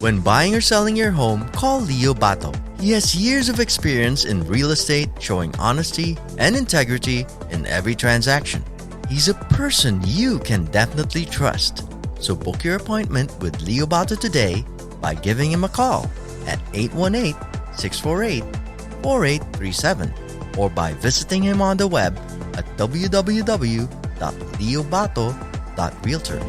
When buying or selling your home, call Leo Bato. He has years of experience in real estate, showing honesty and integrity in every transaction. He's a person you can definitely trust. So book your appointment with Leo Bato today by giving him a call at 818-648-4837 or by visiting him on the web at www.leobato.realtor.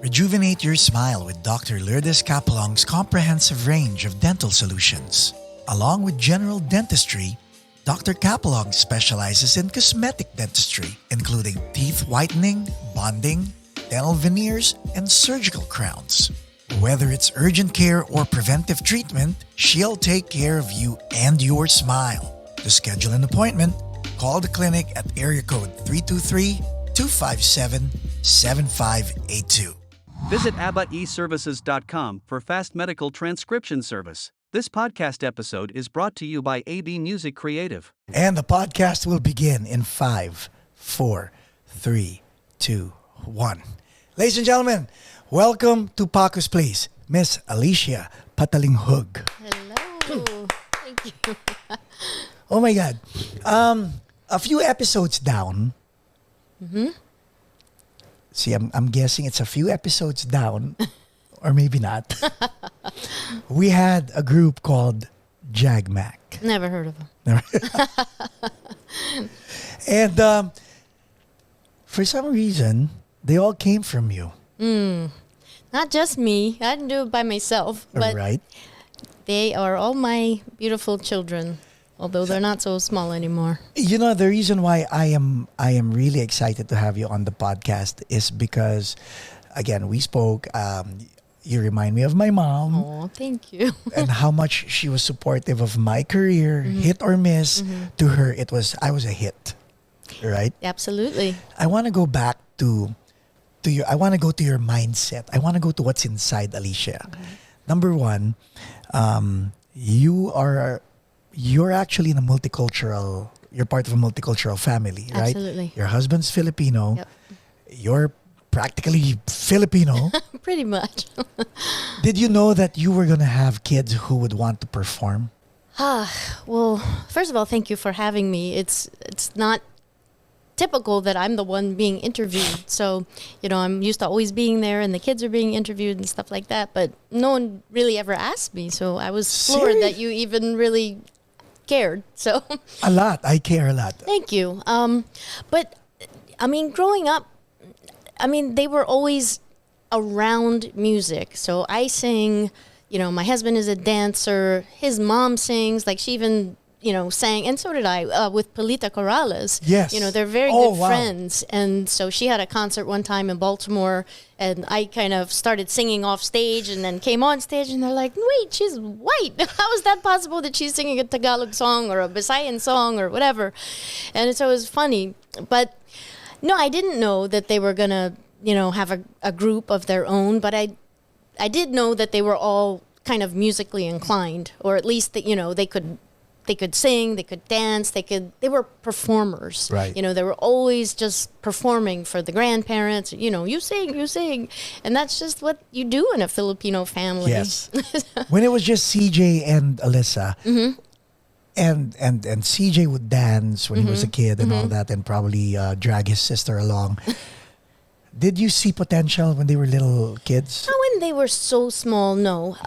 Rejuvenate your smile with Dr. Lourdes Capelong's comprehensive range of dental solutions. Along with general dentistry, Dr. Capelong specializes in cosmetic dentistry, including teeth whitening, bonding, dental veneers, and surgical crowns. Whether it's urgent care or preventive treatment, she'll take care of you and your smile. To schedule an appointment, call the clinic at area code 323-257-7582. Visit abbaeservices.com for fast medical transcription service. This podcast episode is brought to you by AB Music Creative. And the podcast will begin in 5, 4, 3, 2, 1. Ladies and gentlemen, welcome to Paco's Place, Miss Alicia Patalinghug. Hello. Thank you. Oh my God. A few episodes down. See, I'm guessing it's a few episodes down, or maybe not. We had a group called Jag Mac. Never heard of them. And for some reason, they all came from you. Not just me. I didn't do it by myself. But Right? they are all my beautiful children, although they're not so small anymore. You know, the reason why I am really excited to have you on the podcast is because, again, we spoke. You remind me of my mom. Oh, thank you. And how much she was supportive of my career, hit or miss. To her, I was a hit, right? Absolutely. I want to go back to your. I want to go to your mindset. I want to go to what's inside Alicia. Number one, you're actually in a multicultural. You're part of a multicultural family, right? Absolutely. Your husband's Filipino. Yep. You're practically Filipino. Pretty much. Did you know that you were gonna have kids who would want to perform? Well, first of all, thank you for having me. It's not typical that I'm the one being interviewed. So, I'm used to always being there and the kids are being interviewed and stuff like that. But no one really ever asked me. So I was floored that you even really cared. So A lot. I care a lot. thank you. But I mean, growing up, they were always around music. So I sing, my husband is a dancer. His mom sings, like she even, sang, and so did I, with Polita Corrales. Yes. They're very Oh, good wow. friends. And so she had a concert one time in Baltimore, and I kind of started singing off stage and then came on stage, and they're like, wait, she's white. How is that possible that she's singing a Tagalog song or a Visayan song or whatever? And so it was funny. But no, I didn't know that they were going to, have a group of their own, but I did know that they were all kind of musically inclined, or at least that, they could sing, they could dance, they were performers. Right. They were always just performing for the grandparents, you sing. And that's just what you do in a Filipino family. Yes. When it was just CJ and Alyssa, and CJ would dance when he was a kid and all that, and probably drag his sister along. Did you see potential when they were little kids? When they were so small, no.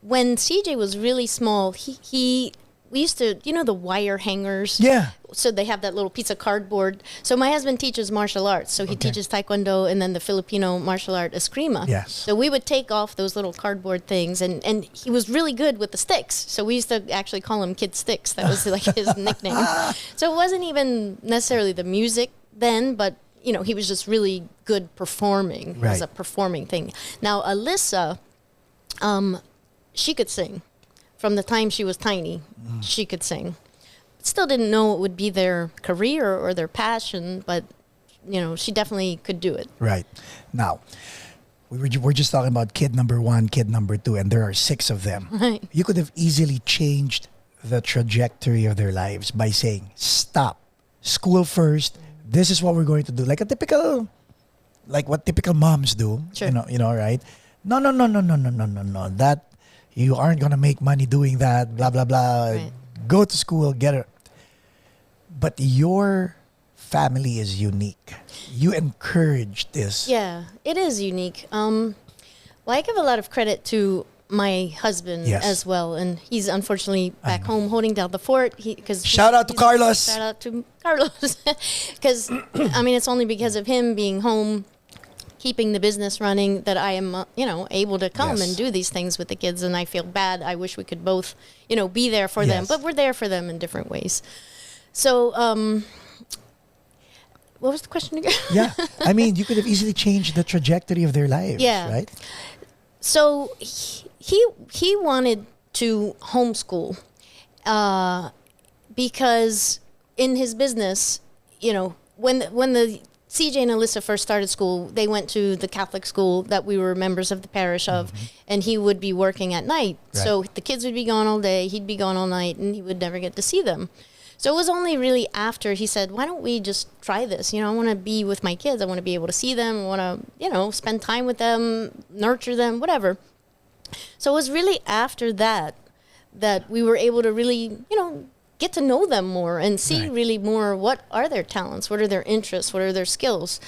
When CJ was really small, we used to, the wire hangers. Yeah. So they have that little piece of cardboard. So my husband teaches martial arts. So he teaches Taekwondo and then the Filipino martial art Eskrima. Yes. So we would take off those little cardboard things, and he was really good with the sticks. So we used to actually call him Kid Sticks. That was like his nickname. So it wasn't even necessarily the music then, but he was just really good performing. It was Right. a performing thing. Now, Alyssa, she could sing. From the time she was tiny, she could sing. Still didn't know it would be their career or their passion, but, she definitely could do it. Right. Now, we're just talking about kid number 1, kid number 2, and there are 6 of them. Right. You could have easily changed the trajectory of their lives by saying, stop, school first, this is what we're going to do. Like what typical moms do, Sure. right? no, no, no, no, no, no, no, no, no. That you aren't gonna make money doing that. Blah blah blah. Right. Go to school, get it. But your family is unique. You encourage this. Yeah, it is unique. Well, I give a lot of credit to my husband Yes. as well, and he's unfortunately back home holding down the fort. Shout out to Carlos. Shout out to Carlos, because I mean it's only because of him being home, keeping the business running, that I am able to come Yes. and do these things with the kids. And I feel bad. I wish we could both be there for them, Yes. but we're there for them in different ways. So what was the question again? Yeah. I mean, you could have easily changed the trajectory of their lives, Yeah. right? So he wanted to homeschool because in his business, when the CJ and Alyssa first started school, they went to the Catholic school that we were members of the parish of, and he would be working at night. Right. So the kids would be gone all day, he'd be gone all night, and he would never get to see them. So it was only really after he said, why don't we just try this? I want to be with my kids. I want to be able to see them. I want to, spend time with them, nurture them, whatever. So it was really after that we were able to really, get to know them more and see Right. really more what are their talents, what are their interests, what are their skills.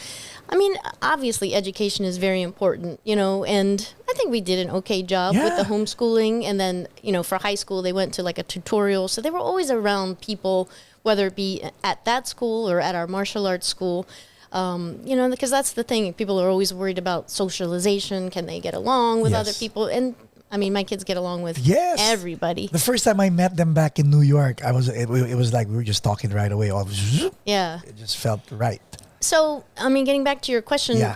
I mean, obviously education is very important, and I think we did an okay job with the Yeah. homeschooling. And then, for high school, they went to like a tutorial. So they were always around people, whether it be at that school or at our martial arts school. Because that's the thing. People are always worried about socialization. Can they get along with Yes. other people? And I mean, my kids get along with Yes. everybody. The first time I met them back in New York, it was like we were just talking right away. Yeah. It just felt right. So, I mean, getting back to your question, Yeah.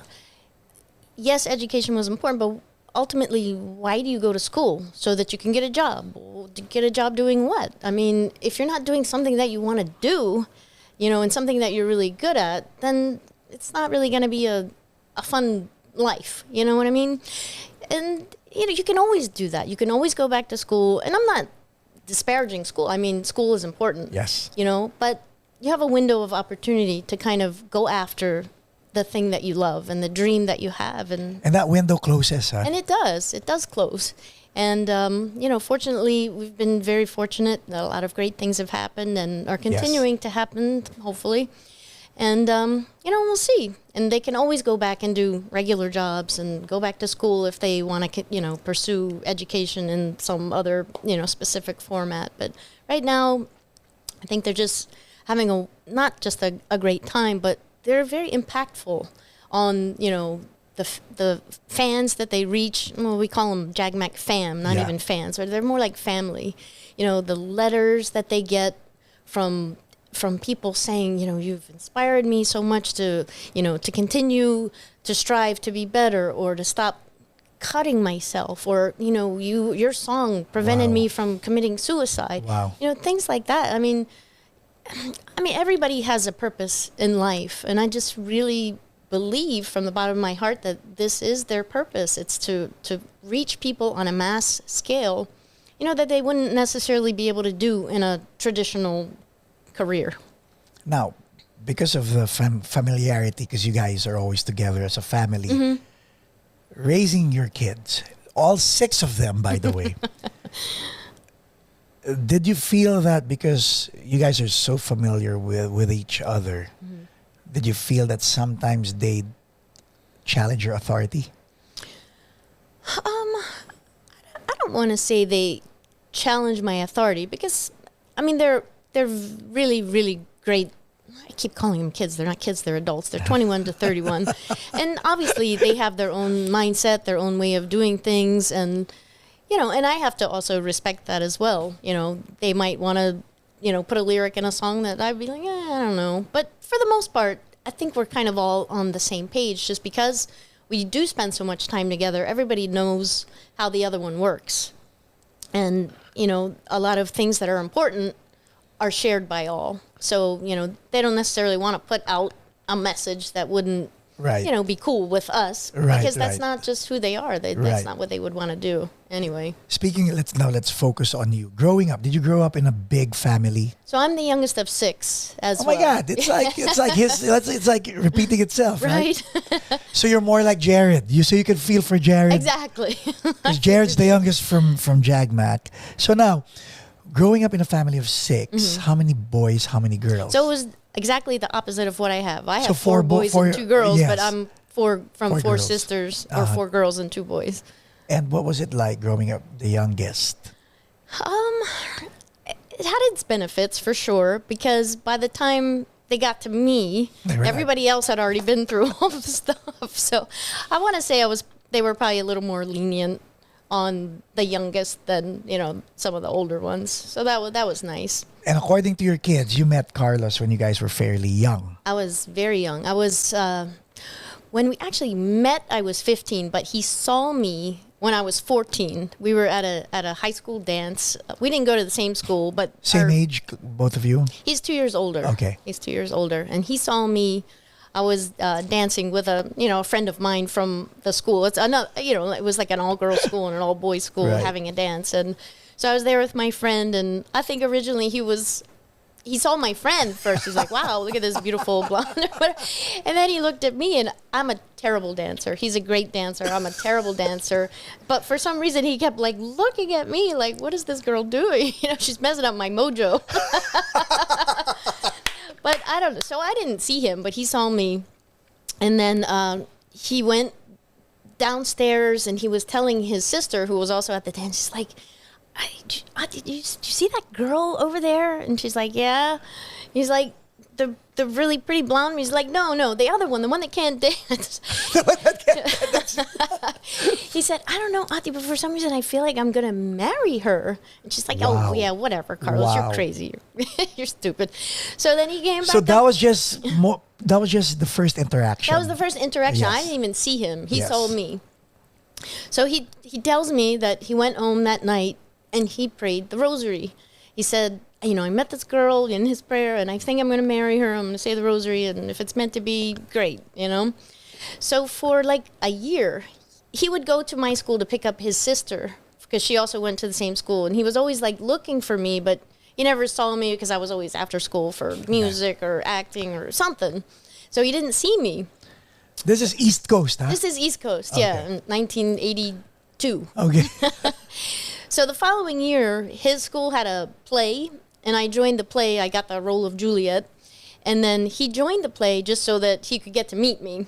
yes, education was important, but ultimately, why do you go to school? So that you can get a job. Well, to get a job doing what? I mean, if you're not doing something that you want to do, and something that you're really good at, then it's not really going to be a fun life. You know what I mean? And, you can always do that. You can always go back to school. And I'm not disparaging school. I mean, school is important. Yes. But you have a window of opportunity to kind of go after the thing that you love and the dream that you have. And And that window closes, huh? it does close. And, fortunately, we've been very fortunate. A lot of great things have happened and are continuing to happen, hopefully. And, we'll see. And they can always go back and do regular jobs and go back to school if they want to, pursue education in some other, specific format. But right now, I think they're just having not just a great time, but they're very impactful on, the fans that they reach. Well, we call them Jag Mac fam, not Yeah. even fans, or they're more like family. The letters that they get from people saying, you've inspired me so much to continue to strive to be better, or to stop cutting myself, or your song prevented Wow. me from committing suicide. Wow. Things like that. I mean, everybody has a purpose in life, and I just really believe from the bottom of my heart that this is their purpose. It's to reach people on a mass scale, that they wouldn't necessarily be able to do in a traditional career. Now, because of the familiarity, because you guys are always together as a family, Mm-hmm. raising your kids, all 6 of them, by the way, did you feel that because you guys are so familiar with each other, did you feel that sometimes they challenge your authority? I don't want to say they challenge my authority, because they're really, really great. I keep calling them kids. They're not kids, they're adults. They're 21 to 31. And obviously they have their own mindset, their own way of doing things. And, and I have to also respect that as well. They might want to, put a lyric in a song that I'd be like, I don't know. But for the most part, I think we're kind of all on the same page, just because we do spend so much time together. Everybody knows how the other one works. And, a lot of things that are important are shared by all. So, they don't necessarily want to put out a message that wouldn't, Right. be cool with us. Right, Because that's right. not just who they are. That's Right. not what they would want to do anyway. Speaking, let's focus on you. Growing up, did you grow up in a big family? So I'm the youngest of 6 as Oh well. my God! It's like repeating itself, right? Right? So you're more like Jared. So you can feel for Jared. Exactly. Because Jared's the youngest from Jag Mac. So now, growing up in a family of 6, how many boys? How many girls? So it was exactly the opposite of what I have. I So have 4 boys and 2 girls, yes. but I'm 4 from 4 girls. sisters, or 4 girls and 2 boys. And what was it like growing up the youngest? It had its benefits for sure, because by the time they got to me, They were like- everybody else had already been through all the stuff. So I want to say they were probably a little more lenient on the youngest than some of the older ones. So that was nice. And according to your kids, you met Carlos when you guys were fairly young. I was very young. I was when we actually met, I was 15, but he saw me when I was 14. We were at a high school dance. We didn't go to the same school, but Same age, both of you? he's 2 years older. Okay. He's 2 years older, and he saw me. I was dancing with a friend of mine from the school. It's another, it was like an all-girls school and an all-boys school Right. having a dance, and so I was there with my friend, and I think originally he saw my friend first. He's like, wow, look at this beautiful blonde. Or whatever. And then he looked at me, and I'm a terrible dancer. He's a great dancer. I'm a terrible dancer. But for some reason, he kept like looking at me like, what is this girl doing? She's messing up my mojo. But I don't know. So I didn't see him, but he saw me. And then he went downstairs, and he was telling his sister, who was also at the dance, she's like, did you see that girl over there? And she's like, yeah. He's like, the really pretty blonde one. He's like, no, the other one, the one that can't dance. He said, I don't know, Ate, but for some reason I feel like I'm gonna marry her. And she's like, Wow. oh yeah, whatever, Carlos, Wow. you're crazy, you're stupid. So then he came back. So that was just the first interaction. That was the first interaction. I Yes. didn't even see him. He Yes. saw me. So he tells me that he went home that night and he prayed the rosary. He said, I met this girl in his prayer, and I think I'm going to marry her. I'm going to say the rosary, and if it's meant to be, great, So for like a year, he would go to my school to pick up his sister, because she also went to the same school, and he was always like looking for me, but he never saw me because I was always after school for music or acting or something. So he didn't see me. This is East Coast, huh? This is East Coast, yeah, Okay. in 1982. Okay. So the following year, his school had a play, and I joined the play. I got the role of Juliet, and then he joined the play just so that he could get to meet me.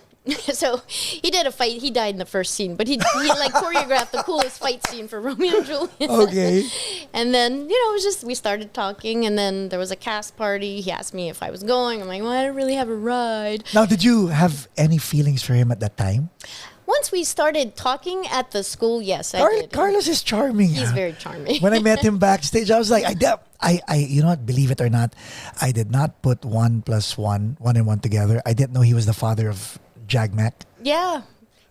So he did a fight. He died in the first scene, but he like choreographed the coolest fight scene for Romeo and Juliet. Okay. And then, it was just, we started talking, and then there was a cast party. He asked me if I was going. I'm like, well, I don't really have a ride. Now, did you have any feelings for him at that time? Once we started talking at the school, yes, I did. Carlos is charming. He's huh? very charming. When I met him backstage, I was like, you know what, believe it or not, I did not put 1 + 1 and 1 together. I didn't know he was the father of Jag Mac. Yeah.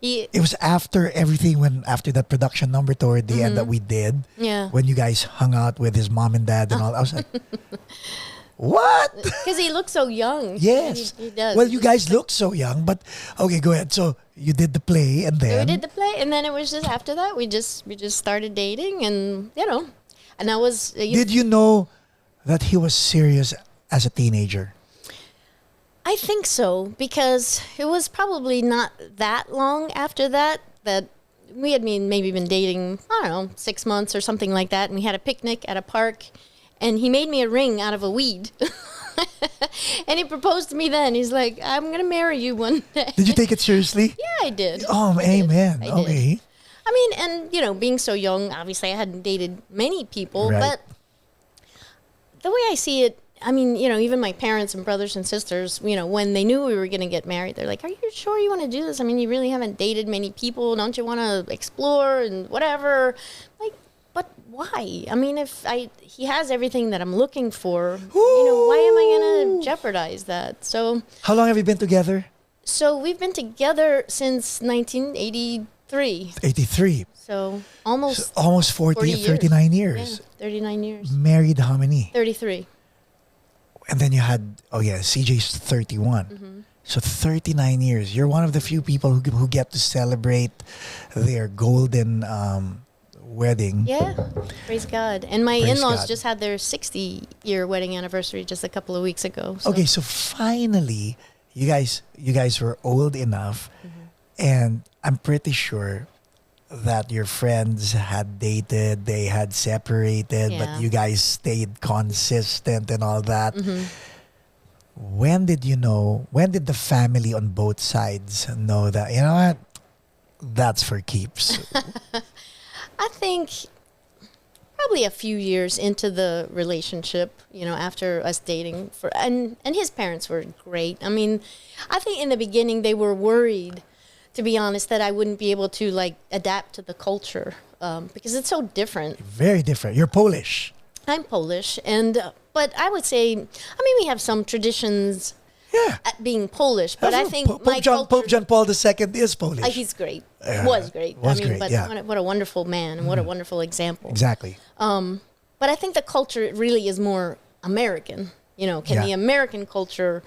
It was after everything, after that production number toward the end that we did, Yeah. when you guys hung out with his mom and dad and all. I was like, what? Because he looks so young. Yes. He does. Well, you guys look so young, but okay, go ahead. So you did the play, and then We did the play, and then it was just after that we just started dating, and and I was. Did you know that he was serious as a teenager? I think so, because it was probably not that long after that we had maybe been dating, I don't know, 6 months or something like that, and we had a picnic at a park, and he made me a ring out of a weed. And he proposed to me then. He's like, I'm going to marry you one day. Did you take it seriously? Yeah, I did. Oh, I did. amen. I did. Okay. I mean, and being so young, obviously I hadn't dated many people, Right. but the way I see it, I mean, even my parents and brothers and sisters, when they knew we were going to get married, they're like, are you sure you want to do this? I mean, you really haven't dated many people. Don't you want to explore and whatever? Like, but why? I mean, he has everything that I'm looking for, why am I going to jeopardize that? So How long have you been together? we've been together since 1983. 83. So almost Almost 40 years. 39 years. Yeah, 39 years. Married how many? 33. And then you had, CJ's 31. So 39 years. You're one of the few people who get to celebrate their golden wedding. Yeah, praise God. And my Praise in-laws God. just had their 60-year wedding anniversary just a couple of weeks ago. So. Okay, so finally, you guys were old enough, and I'm pretty sure that your friends had dated, they had separated, Yeah. but you guys stayed consistent and all that. When did the family on both sides know that, you know what, that's for keeps? I think probably a few years into the relationship, after us dating and his parents were great. I mean, I think in the beginning they were worried, to be honest, that I wouldn't be able to adapt to the culture because it's so different. Very different. You're Polish. I'm Polish, but I would say, we have some traditions Yeah. at being Polish, but I think Pope John Paul II is Polish. he's great. Was great. Was great, but yeah. what a wonderful man and what a wonderful example. Exactly. But I think the culture really is more American. Can Yeah. the American culture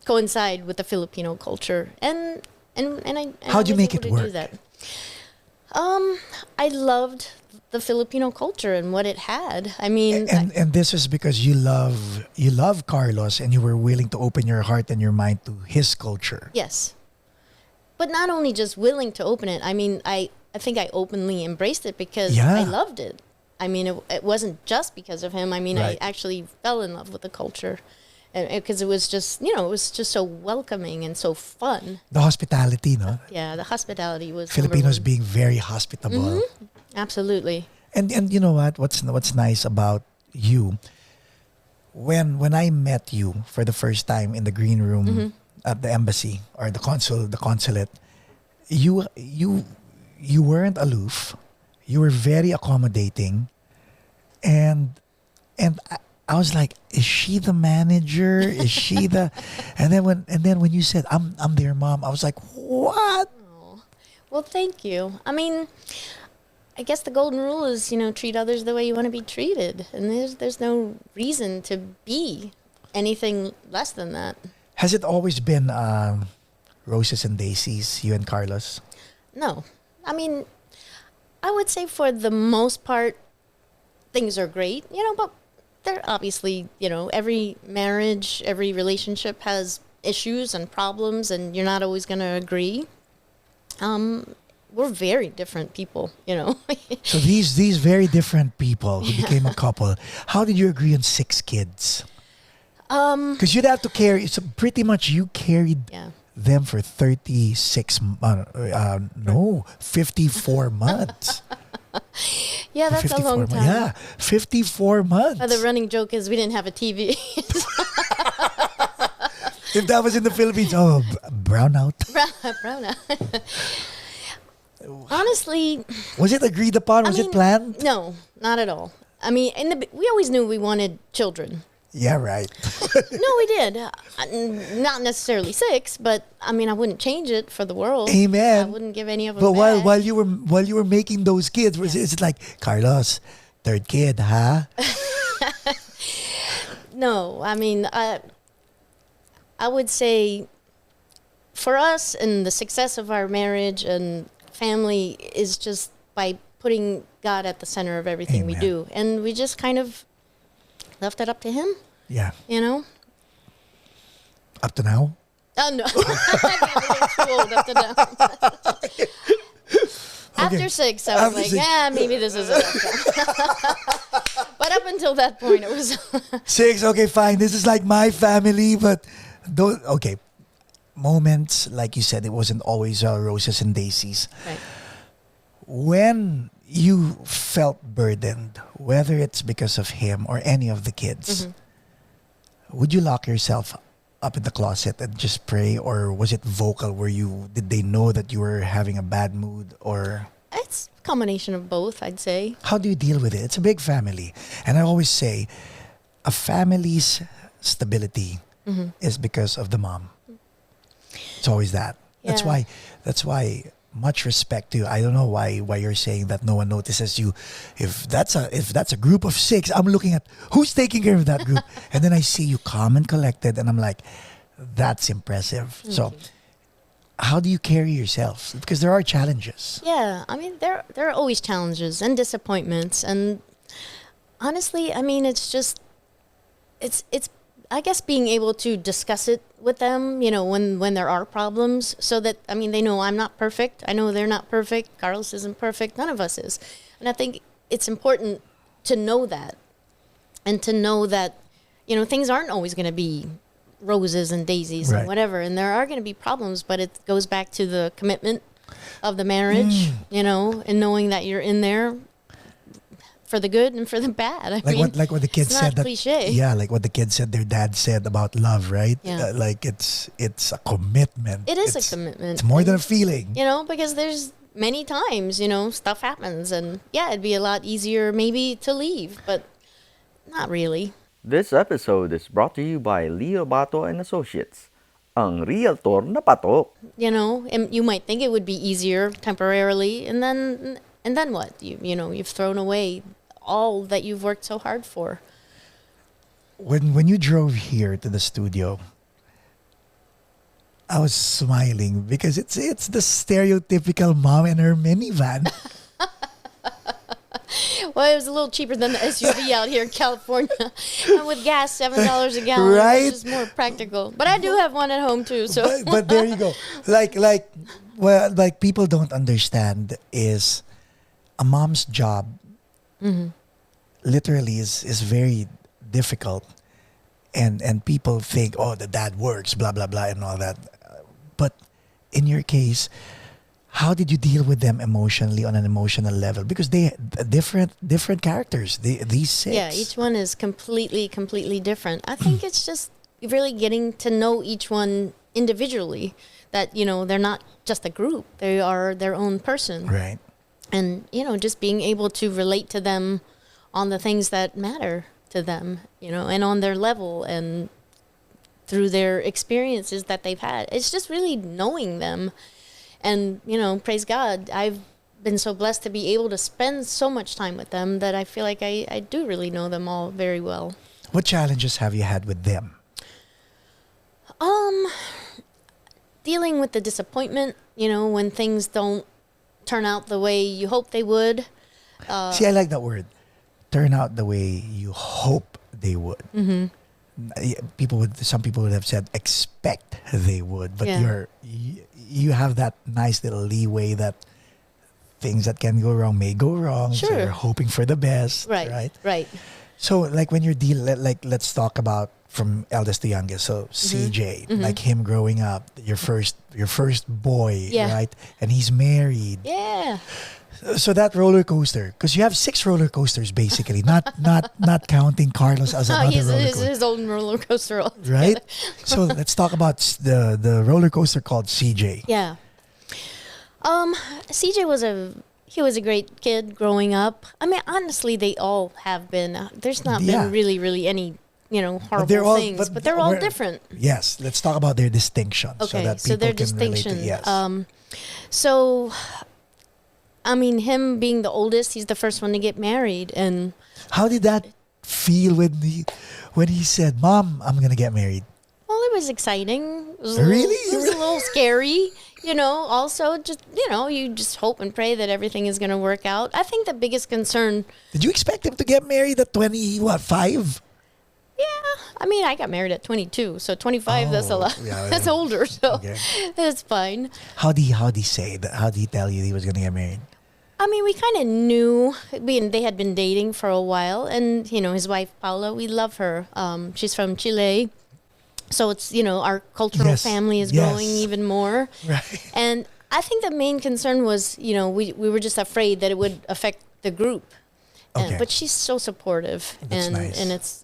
coincide with the Filipino culture? And How'd you I was make able it to do work? that. I loved the Filipino culture and what it had. I mean, And this is because you love Carlos and you were willing to open your heart and your mind to his culture. yes. But not only just willing to open it. I mean, I think I openly embraced it because Yeah. I loved it. I mean, it wasn't just because of him. I mean, Right. I actually fell in love with the culture because it was just, it was just so welcoming and so fun. The hospitality, no? Yeah, the hospitality was Filipinos number one. being very hospitable. Absolutely. And you know what? What's nice about you? When I met you for the first time in the green room at the embassy or the consulate, you weren't aloof. You were very accommodating, and I was like, is she the manager? Is she the? And then when you said I'm their mom, I was like, what? Well, thank you. I mean, I guess the golden rule is, treat others the way you want to be treated. And there's no reason to be anything less than that. Has it always been roses and daisies, you and Carlos? No. I mean, I would say for the most part, things are great, but they're obviously, every marriage, every relationship has issues and problems, and you're not always going to agree. We're very different people, So these very different people who became a couple, how did you agree on 6 kids? Because you'd have to carry, so pretty much you carried Yeah. them for 54 months. Yeah, that's a long time. Yeah, 54 months. The running joke is we didn't have a TV. If that was in the Philippines, brownout. Brown. Honestly, Was it agreed upon? Was it planned? No, not at all. I mean, we always knew we wanted children. Yeah, right. No, we did. Not necessarily 6, but I mean, I wouldn't change it for the world. Amen. I wouldn't give any of them. But back. while you were making those kids, is it like, Carlos, 3rd kid, huh? No, I mean, I would say for us and the success of our marriage and family is just by putting God at the center of everything we Amen. do. And we just kind of left it up to him, Yeah. Up to now? Oh, no. I'm too old up to now. After 6, I was After like, 6. yeah, maybe this is enough. But up until that point, it was... 6, okay, fine. This is like my family, but don't, okay. Moments, like you said, it wasn't always roses and daisies. Right. When you felt burdened, whether it's because of him or any of the kids, would you lock yourself up in the closet and just pray, or was it vocal? Did they know that you were having a bad mood, or It's a combination of both, I'd say. how do you deal with it? It's a big family, and I always say, a family's stability is because of the mom. It's always that. That's Yeah. why. Much respect to you. I don't know why you're saying that no one notices you. If that's a group of 6, I'm looking at who's taking care of that group, and then I see you calm and collected, and I'm like, That's impressive. So, how do you carry yourself? Because there are challenges. Yeah, I mean, there are always challenges and disappointments, and honestly, I mean, it's I guess being able to discuss it with them, when there are problems, so that, I mean, they know I'm not perfect. I know they're not perfect. Carlos isn't perfect. None of us is. And I think it's important to know that, and to know that, things aren't always going to be roses and daisies Right. and whatever. And there are going to be problems, but it goes back to the commitment of the marriage, and knowing that you're in there for the good and for the bad. I mean, Like what the kids it's said. not cliche. Yeah, like what the kids said their dad said about love, right? Yeah. Like it's a commitment. It is It's- a commitment. It's more than a feeling. Because there's many times, stuff happens, and yeah, it'd be a lot easier maybe to leave, but not really. This episode is brought to you by Leo Bato and Associates, ang realtor na patok. And you might think it would be easier temporarily, and then what? You've thrown away all that you've worked so hard for. When you drove here to the studio, I was smiling because it's the stereotypical mom in her minivan. Well, it was a little cheaper than the SUV out here in California, and with gas $7 a gallon, Right? which is more practical. But I do have one at home too, so but there you go. Like people don't understand is a mom's job literally is very difficult, and people think, oh, the dad works, blah blah blah, and all that. But in your case, how did you deal with them emotionally on an emotional level? Because they different characters. These six. yeah, each one is completely different. I think it's just really getting to know each one individually. That they're not just a group; they are their own person. Right. And just being able to relate to them on the things that matter to them, and on their level and through their experiences that they've had. It's just really knowing them. And praise God, I've been so blessed to be able to spend so much time with them that I feel like I do really know them all very well. What challenges have you had with them? Dealing with the disappointment, when things don't turn out the way you hope they would. See, I like that word. Turn out the way you hope they would. Mm-hmm. Some people would have said expect they would, but Yeah. you have that nice little leeway that things that can go wrong may go wrong. So Sure. you're hoping for the best, right? Right. So like when you're let's talk about from eldest to youngest. So CJ, like him growing up, your first boy, Yeah. right? And he's married. Yeah. So that roller coaster, because you have 6 roller coasters basically, not counting Carlos as another He's roller coaster, his own roller coaster altogether. right? So let's talk about the roller coaster called CJ. Yeah. CJ was a great kid growing up. I mean, honestly, they all have been. There's not Yeah. been really any, horrible they're all- things, but but they're all we're- different. Yes, let's talk about their distinctions so Okay, that so people their can relate to. distinction. Yes. So, I mean, him being the oldest, he's the first one to get married, and How did that feel when he said, "Mom, I'm gonna get married"? well, it was exciting. It was Really? it was a little scary. Also just you just hope and pray that everything is going to work out. I think the biggest concern. Did you expect him to get married at 5? Yeah, I mean, I got married at 22, so 25, that's a Oh, lot. yeah, That's yeah. older, so Okay. that's fine. How did he say that? How did he tell you he was gonna get married? I mean, we kind of knew, they had been dating for a while, and, his wife, Paula, we love her. She's from Chile, so it's, our cultural Yes, family is yes. growing even more. Right. And I think the main concern was, we were just afraid that it would affect the group. Okay. But she's so supportive, That's and nice.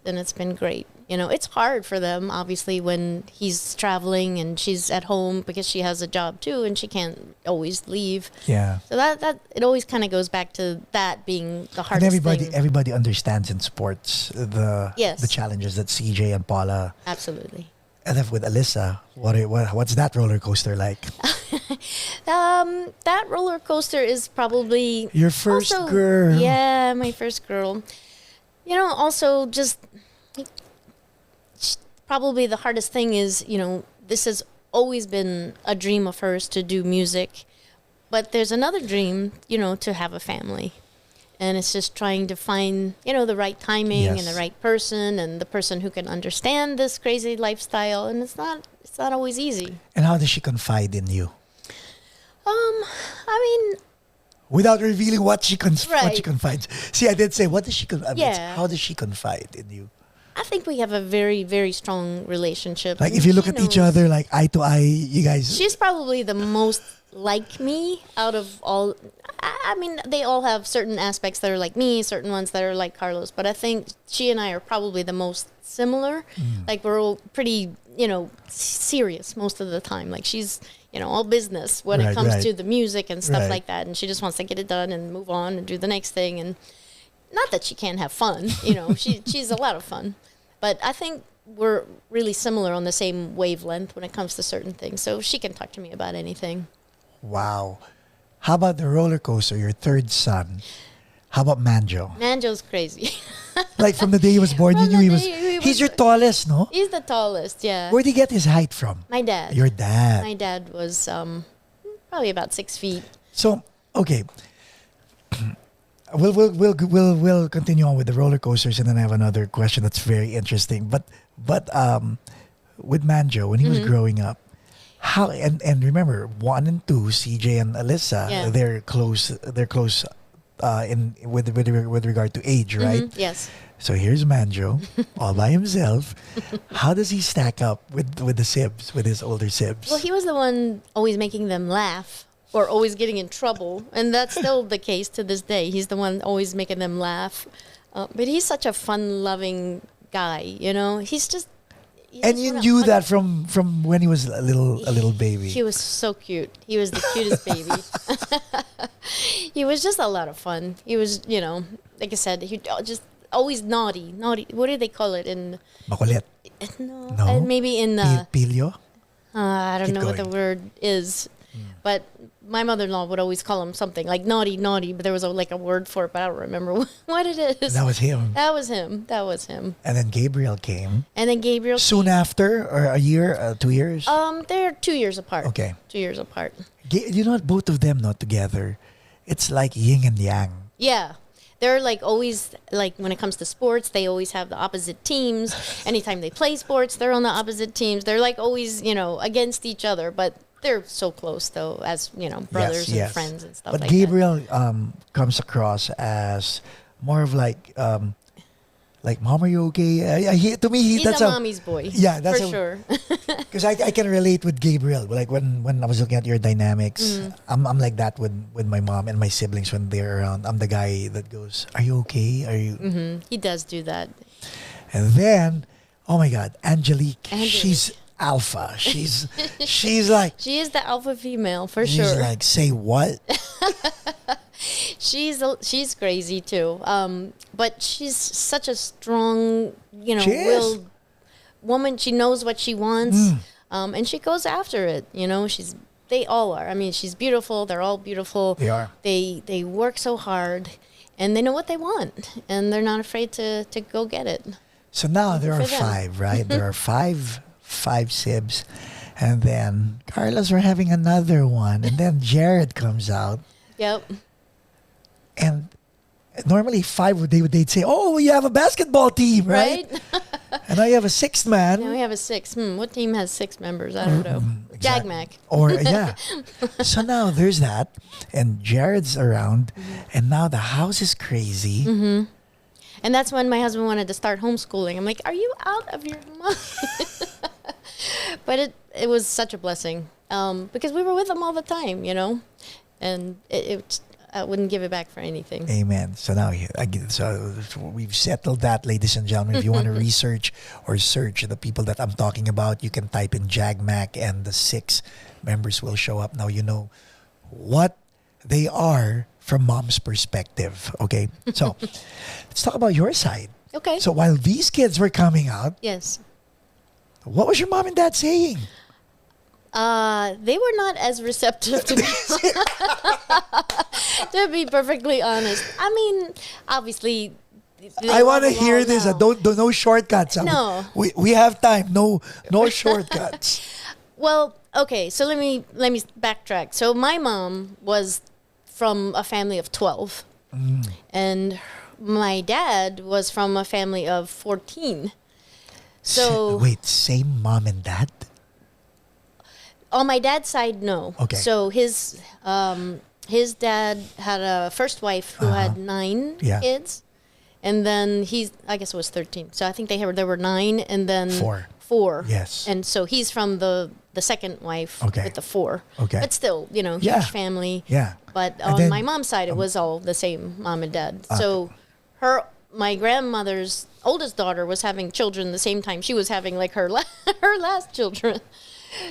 and it's been great. It's hard for them obviously when he's traveling and she's at home because she has a job too, and she can't always leave. Yeah. So that it always kind of goes back to that being the And hardest thing. everybody understands in sports Yes. the challenges that CJ and Paula, Absolutely. and then with Alyssa, what's that roller coaster like? That roller coaster is probably Your first also- girl. Yeah, my first girl. Also just probably the hardest thing is, this has always been a dream of hers to do music. But there's another dream, to have a family. And it's just trying to find, the right timing and the right person and the person who can understand this crazy lifestyle. And it's not always easy. And how does she confide in you? I mean, without revealing what she Right. confides. See, I did say, what does she Yeah. how does she confide in you? I think we have a very, very strong relationship. Like, And if you look she at each knows- other, like, eye to eye, you guys... She's probably the most like me out of all. I mean, they all have certain aspects that are like me, certain ones that are like Carlos. But I think she and I are probably the most similar. Like, we're all pretty, serious most of the time. Like, she's, all business when it Right, comes right. to the music and stuff Right. like that. And she just wants to get it done and move on and do the next thing. And not that she can't have fun, she's a lot of fun. But I think we're really similar on the same wavelength when it comes to certain things. So she can talk to me about anything. Wow. How about the roller coaster, your third son? How about Manjo? Manjo's crazy. Like, from the day he was born, you From knew the he was... day he He's was- your tallest, no? He's the tallest, yeah. Where'd he get his height from? My dad. Your dad. My dad was probably about 6 feet. So, okay. We'll continue on with the roller coasters, and then I have another question that's very interesting. But with Manjo, when he was growing up, how and remember 1 and 2, CJ and Alyssa, Yeah. they're close. They're close in with regard to age, right? Yes. So here's Manjo, all by himself. How does he stack up with the sibs, with his older sibs? Well, he was the one always making them laugh or always getting in trouble. And that's still the case to this day. He's the one always making them laugh. But he's such a fun-loving guy, He's just... And you knew that from when he was a little baby. He was so cute. He was the cutest baby. He was just a lot of fun. He was, like I said, he just always naughty. What do they call it in? Makulit. No, No? maybe in Pilyo? I don't Keep know what the going. word is, but my mother-in-law would always call him something like naughty. But there was a word for it, but I don't remember what it is. That was him. That was him. And then Gabriel came. And then Gabriel. Soon after, or a year, 2 years? They're 2 years apart. Okay. 2 years apart. You know what? Both of them not together. It's like yin and yang. Yeah. They're always when it comes to sports, they always have the opposite teams. Anytime they play sports, they're on the opposite teams. They're always, against each other, but they're so close though as, brothers and friends and stuff but like Gabriel comes across as more of like, Mom, are you okay? To me, He's that's a how, mommy's boy. Yeah, that's for how- sure. Because I can relate with Gabriel. Like when I was looking at your dynamics, I'm like that with my mom and my siblings when they're around. I'm the guy that goes, "Are you okay? Are you?" He does do that. And then, oh my God, Angelique. Angelique. She's alpha. She's like She is the alpha female for she's sure. like, say what? She's crazy too. But she's such a strong, She is. willed woman. She knows what she wants. And she goes after it. They all are. I mean, she's beautiful. They're all beautiful. They are. They work so hard and they know what they want and they're not afraid to go get it. So now there are for them. 5, right? There are five sibs. And then Carlos, we're having another one. And then Jared comes out. Yep. And normally 5, they'd say, oh, you have a basketball team, right? And now you have a 6th man. Now we have a 6. What team has 6 members? I don't know. Jag Mac. Or, yeah. So now there's that. And Jared's around. And now the house is crazy. And that's when my husband wanted to start homeschooling. I'm like, are you out of your mind? But it was such a blessing because we were with him all the time, and I wouldn't give it back for anything. Amen. So now, so we've settled that, ladies and gentlemen. If you want to research or search the people that I'm talking about, you can type in Jag Mac and the 6 members will show up. Now you know what they are from mom's perspective. Okay, so let's talk about your side. Okay. So while these kids were coming out, Yes. what was your mom and dad saying? They were not as receptive to me. To be perfectly honest. I mean, obviously, I want to love them hear all this. now. Don't no shortcuts. No. We have time. No shortcuts. Well, okay, so let me backtrack. So my mom was from a family of 12. And my dad was from a family of 14. So Wait, same mom and dad? on my dad's side, no. Okay. So his dad had a first wife who had 9 Yeah. kids. And then I guess it was 13. So I think there were 9 and then 4. 4. Yes. And so he's from the second wife Okay. with the 4. Okay. But still, huge Yeah. family. Yeah. But And on then, my mom's side, it was all the same mom and dad. So my grandmother's oldest daughter was having children the same time she was having like her her last children.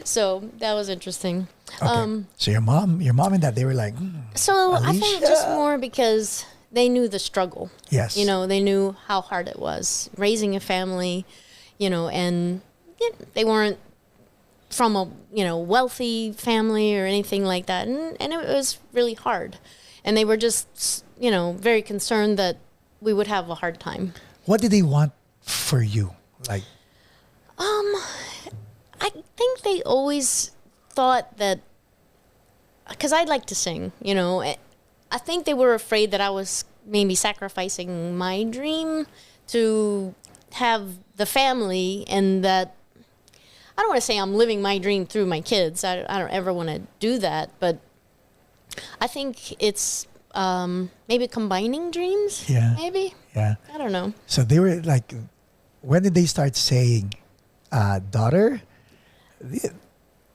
So that was interesting. Okay. So your mom and dad, they were like, So I think Alicia. just more because they knew the struggle. yes. They knew how hard it was raising a family, and they weren't from a, wealthy family or anything like that. And it was really hard. And they were just, very concerned that we would have a hard time. What did they want for you? Like, I think they always thought that, because I'd like to sing, I think they were afraid that I was maybe sacrificing my dream to have the family, and that I don't want to say I'm living my dream through my kids. I don't ever want to do that, but I think it's maybe combining dreams. Yeah. Maybe. yeah. I don't know. So they were like, when did they start saying, daughter?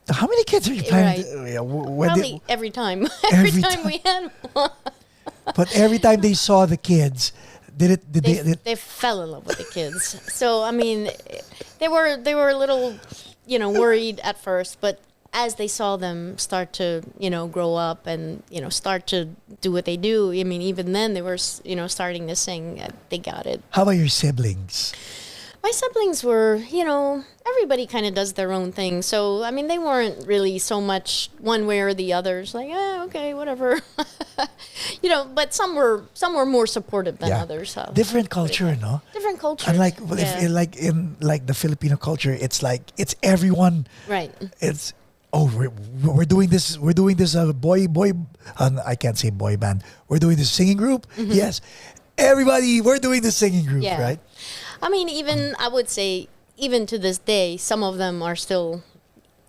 How many kids are you planning? Right. When Probably every time. Every every time time. we had one. but every time they saw the kids, did They fell in love with the kids. So I mean, they were a little, worried at first, but as they saw them start to, grow up and start to do what they do, I mean, even then they were, starting to sing. They got it. How about your siblings? My siblings were, everybody kind of does their own thing. So, I mean, they weren't really so much one way or the other. It's like, okay, whatever. But some were more supportive than others. So Different culture, no? Different culture. Unlike Yeah. if in the Filipino culture, it's like it's everyone. Right. It's we're doing this boy I can't say boy band. We're doing this singing group. Yes, everybody, we're doing the singing group, Yeah. right? I mean, I would say, even to this day, some of them are still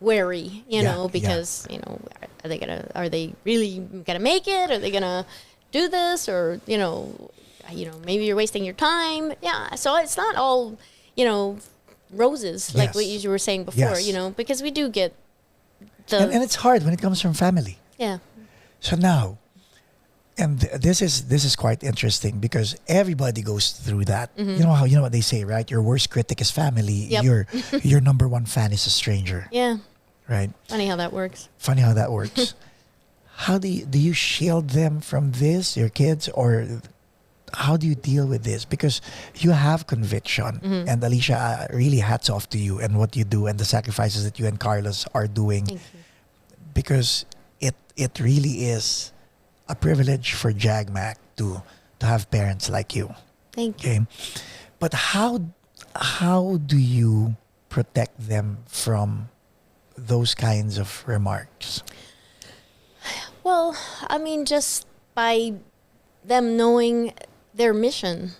wary, because, are they really gonna make it? Are they gonna do this? Or, maybe you're wasting your time. Yeah. So it's not all, roses, like what Yes. you were saying before, Yes. because we do get the, And it's hard when it comes from family. yeah. So now, and this is quite interesting because everybody goes through that. You know what they say, right? Your worst critic is family. Yep. Your number one fan is a stranger, Yeah. right? Funny how that works. Funny how that works. How do you shield them from this, your kids, or how do you deal with this? Because you have conviction, and Alicia, really hats off to you and what you do and the sacrifices that you and Carlos are doing. Thank you. Because it really is a privilege for Jag Mac to have parents like you. Thank you. Okay, but how do you protect them from those kinds of remarks? Well, I mean, just by them knowing their mission,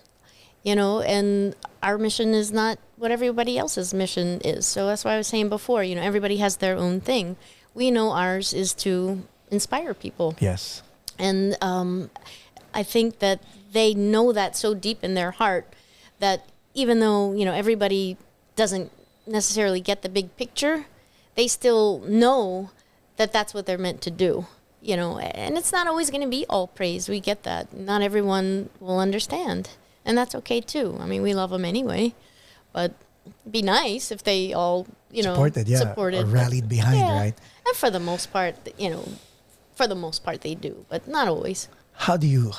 and our mission is not what everybody else's mission is. So that's why I was saying before, everybody has their own thing. We know ours is to inspire people. Yes. And I think that they know that so deep in their heart that even though, everybody doesn't necessarily get the big picture, they still know that that's what they're meant to do. And it's not always going to be all praise. We get that. Not everyone will understand. And that's okay too. I mean, we love them anyway. But it'd be nice if they all, Supported, supported. or rallied behind, Yeah. right? And for the most part, they do, but not always. How do you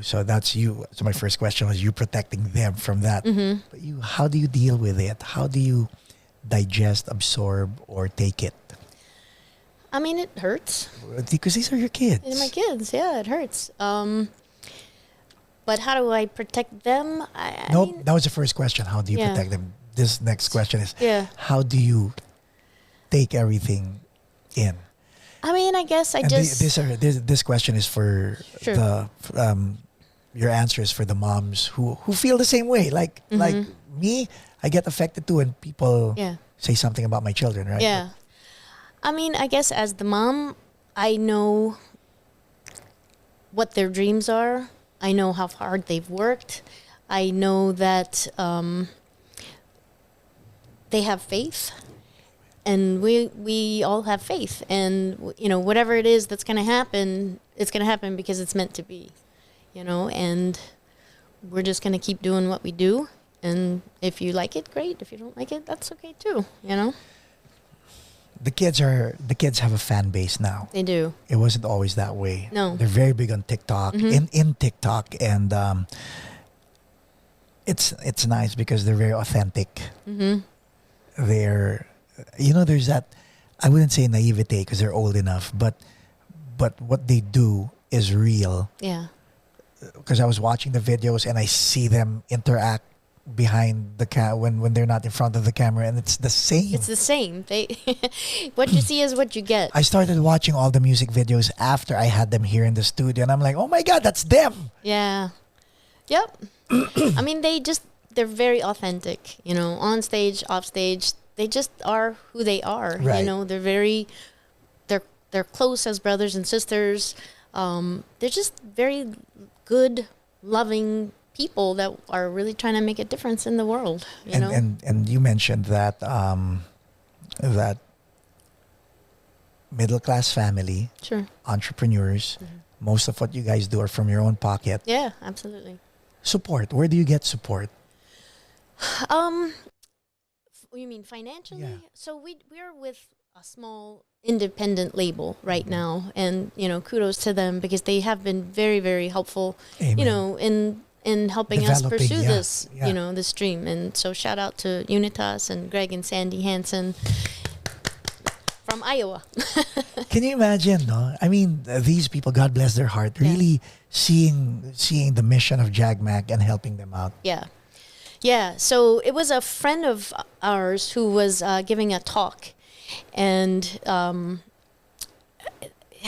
so that's you, so my first question was you protecting them from that, but how do you deal with it? How do you digest, absorb, or take it? I mean, it hurts. Because these are your kids. And my kids, yeah, it hurts. But how do I protect them? I Nope, mean, that was the first question. How do you Yeah. protect them? This next question is, Yeah. how do you take everything in? I mean, I guess I And just this question is for Sure. your answer is for the moms who feel the same way. Like me, I get affected too when people Yeah. say something about my children, right? Yeah. I mean, I guess as the mom, I know what their dreams are. I know how hard they've worked. I know that they have faith, and we all have faith. And you know, whatever it is that's going to happen, it's going to happen because it's meant to be. You know, and we're just going to keep doing what we do. And if you like it, great. If you don't like it, that's okay too. You know, The kids have a fan base now. they do. It wasn't always that way. No. They're very big on TikTok, in TikTok, and it's nice because they're very authentic. They're, there's that, I wouldn't say naivete because they're old enough, but what they do is real. Yeah. Because I was watching the videos and I see them interact behind the when they're not in front of the camera, and it's the same. It's the same. They, what you see is what you get. I started watching all the music videos after I had them here in the studio, and I'm like, oh my God, that's them. Yeah. Yep. I mean, they're very authentic, you know, on stage, off stage. They just are who they are. Right. You know, they're close as brothers and sisters. They're just very good, loving people that are really trying to make a difference in the world, you know? And you mentioned that that middle class family, Sure. entrepreneurs, most of what you guys do are from your own pocket. Yeah, absolutely. Support. Where do you get support? You mean financially? Yeah. So we're with a small independent label right now, and you know, kudos to them because they have been very, very helpful. Amen. You know, in helping us Developing, pursue yeah, this, yeah. you know, this dream. And so shout out to Unitas and Greg and Sandy Hansen from Iowa. Can you imagine, no? I mean, these people, God bless their heart, really seeing the mission of Jag Mac and helping them out. Yeah. Yeah. So it was a friend of ours who was giving a talk, and I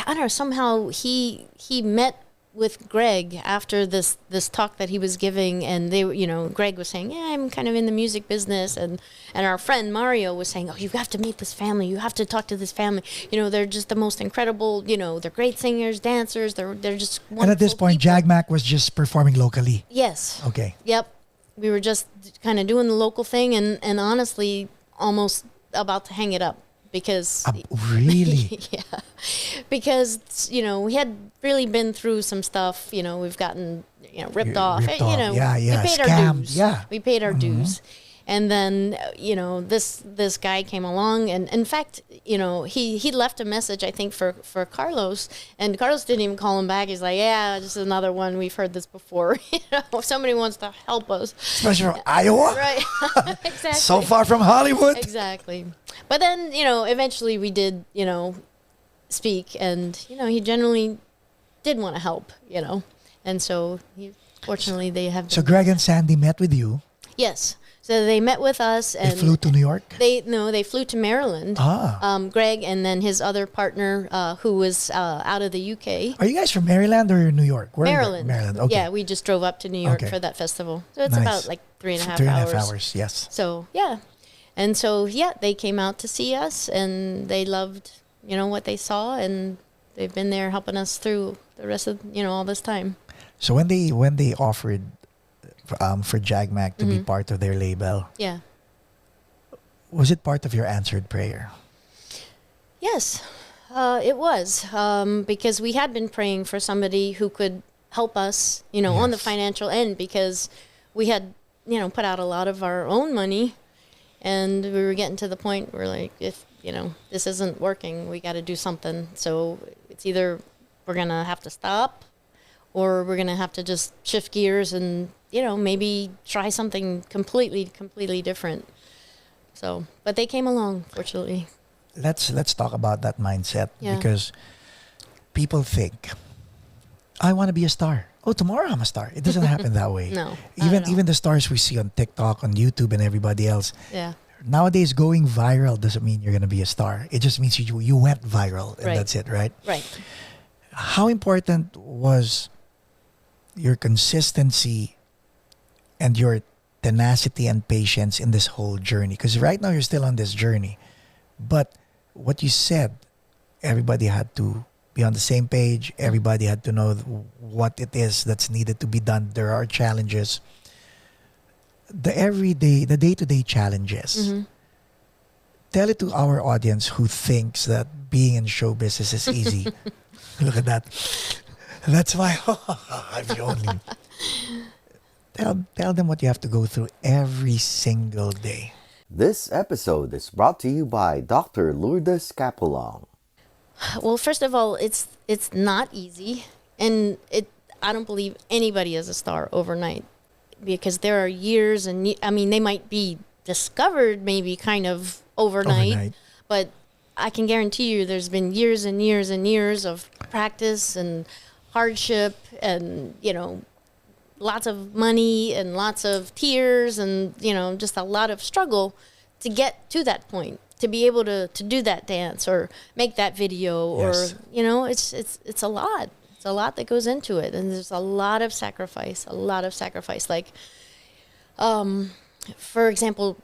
don't know, somehow he met with Greg after this talk that he was giving, and they, you know, Greg was saying, yeah, I'm kind of in the music business, and our friend Mario was saying, oh, you have to meet this family, you have to talk to this family, you know, they're just the most incredible, you know, they're great singers, dancers, they're just wonderful And at this point, people. Jag Mac was just performing locally. Yes. Okay. Yep. We were just kind of doing the local thing, and honestly almost about to hang it up because Really? yeah, because you know, we had really been through some stuff. You know, we've gotten, you know, ripped off. Ripped You off. know, Yeah, yeah. we paid our Scammed. dues. Yeah. We paid our dues. And then, you know, this guy came along, and in fact, you know, he left a message, I think, for Carlos, and Carlos didn't even call him back. He's like, yeah, just another one. We've heard this before. You know, if somebody wants to help us. Especially from Iowa? Right. Exactly. So far from Hollywood? Exactly. But then, you know, eventually we did, you know, speak, and, you know, he generally did want to help, you know. And so, fortunately, they have So been- Greg and Sandy met with you. Yes. So they met with us, They and flew to New York. they flew to Maryland. Ah. Greg and then his other partner, who was out of the UK. Are you guys from Maryland or New York? Where are you? Maryland. Maryland. Okay. Yeah, we just drove up to New York Okay. for that festival. So it's Nice. about like 3.5 hours. 3.5 hours. Yes. So yeah, and so yeah, they came out to see us, and they loved, you know, what they saw, and they've been there helping us through the rest of, you know, all this time. So when they offered for Jag Mac to be part of their label, Yeah. was it part of your answered prayer? Yes, it was, because we had been praying for somebody who could help us, you know, on the Yes. financial end, because we had, you know, put out a lot of our own money, and we were getting to the point where, like, if, you know, this isn't working, we got to do something. So it's either we're going to have to stop, or we're going to have to just shift gears and, you know, maybe try something completely different. So, but they came along, fortunately. Let's talk about that mindset, Yeah. because people think I want to be a star. Oh, tomorrow I'm a star. It doesn't happen that way. No, Even the stars we see on TikTok, on YouTube, and everybody else. Yeah. Nowadays, going viral doesn't mean you're going to be a star. It just means you went viral, and Right. that's it, right? Right. How important was your consistency and your tenacity and patience in this whole journey? Because right now you're still on this journey. But what you said, everybody had to be on the same page. Everybody had to know what it is that's needed to be done. There are challenges. The day-to-day challenges. Mm-hmm. Tell it to our audience who thinks that being in show business is easy. Look at that. That's why if you only tell them what you have to go through every single day. This episode is brought to you by Dr. Lourdes Capulong. Well, first of all, it's not easy, and I don't believe anybody is a star overnight, because there are years and I mean, they might be discovered maybe kind of overnight. But I can guarantee you there's been years and years and years of practice and hardship and, lots of money and lots of tears and, just a lot of struggle to get to that point, to be able to do that dance or make that video. Yes. Or, it's a lot. It's a lot that goes into it. And there's a lot of sacrifice. Like, for example,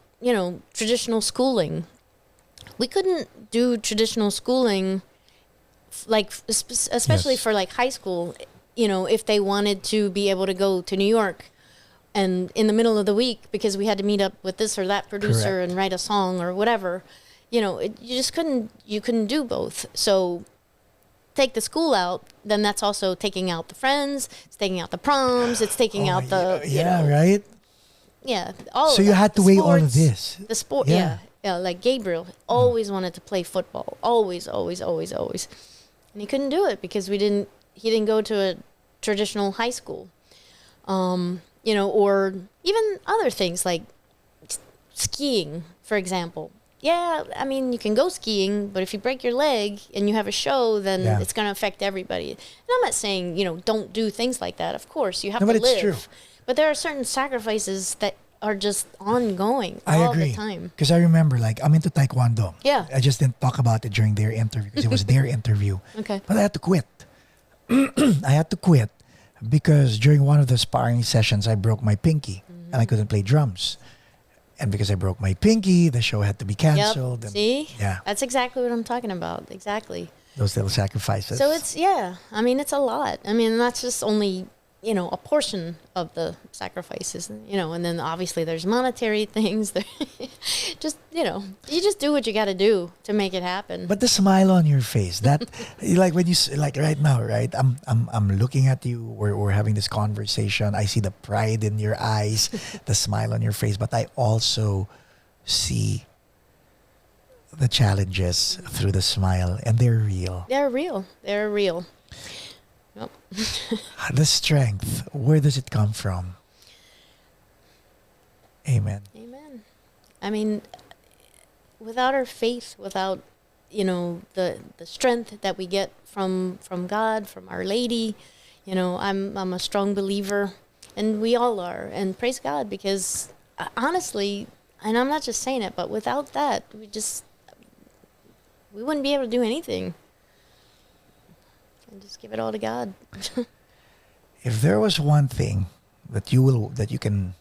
traditional schooling. We couldn't do traditional schooling, like, especially Yes. for like high school, if they wanted to be able to go to New York and in the middle of the week, because we had to meet up with this or that producer Correct. and write a song or whatever, you just couldn't do both. So take the school out, then that's also taking out the friends, it's taking out the proms, it's taking out the, right? yeah, all So of you that. had to The weigh all of sports, this. The sport, Yeah. yeah. Like Gabriel always wanted to play football, always. And he couldn't do it because he didn't go to a traditional high school. Or even other things like skiing, for example. Yeah, I mean, you can go skiing, but if you break your leg and you have a show, then Yeah. it's going to affect everybody. And I'm not saying, don't do things like that. Of course, you have No, to but it's live. true. But there are certain sacrifices that are just ongoing I all agree. the time. Because I remember, I'm into Taekwondo. Yeah. I just didn't talk about it during their interview because it was their interview. Okay. But I had to quit. I had to quit because during one of the sparring sessions, I broke my pinky and I couldn't play drums. And because I broke my pinky, the show had to be canceled. Yep. And See? Yeah. That's exactly what I'm talking about. Exactly. Those little sacrifices. So it's it's a lot. I mean, that's just only, a portion of the sacrifices, and then obviously there's monetary things. Just, you just do what you got to do to make it happen. But the smile on your face, that like when you like right now, right? I'm looking at you. We're having this conversation. I see the pride in your eyes, the smile on your face, but I also see the challenges through the smile, and they're real. They're real. They're real. Yep. The strength, where does it come from? Amen. Amen. I mean, without our faith, without the strength that we get from God, from Our Lady, I'm a strong believer, and we all are. And praise God, because honestly, and I'm not just saying it, but without that, we wouldn't be able to do anything. And just give it all to God. If there was one thing that you can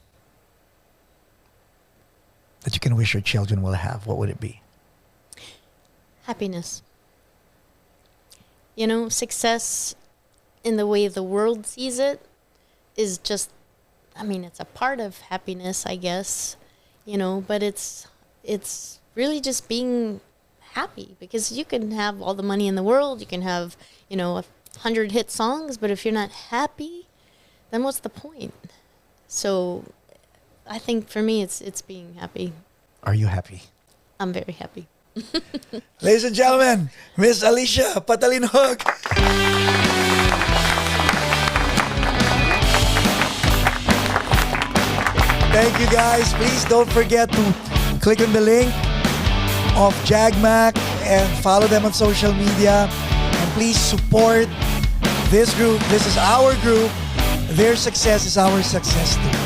wish your children will have, what would it be? Happiness. Success in the way the world sees it is just, it's a part of happiness, I guess, but it's really just being happy, because you can have all the money in the world, you can have, 100 hit songs, but if you're not happy, then what's the point? So I think for me, it's being happy. Are you happy? I'm very happy. Ladies and gentlemen, Miss Alicia Patalinghug. Thank you guys. Please don't forget to click on the link of Jag Mac and follow them on social media. And please support This is our group. Their success is our success too.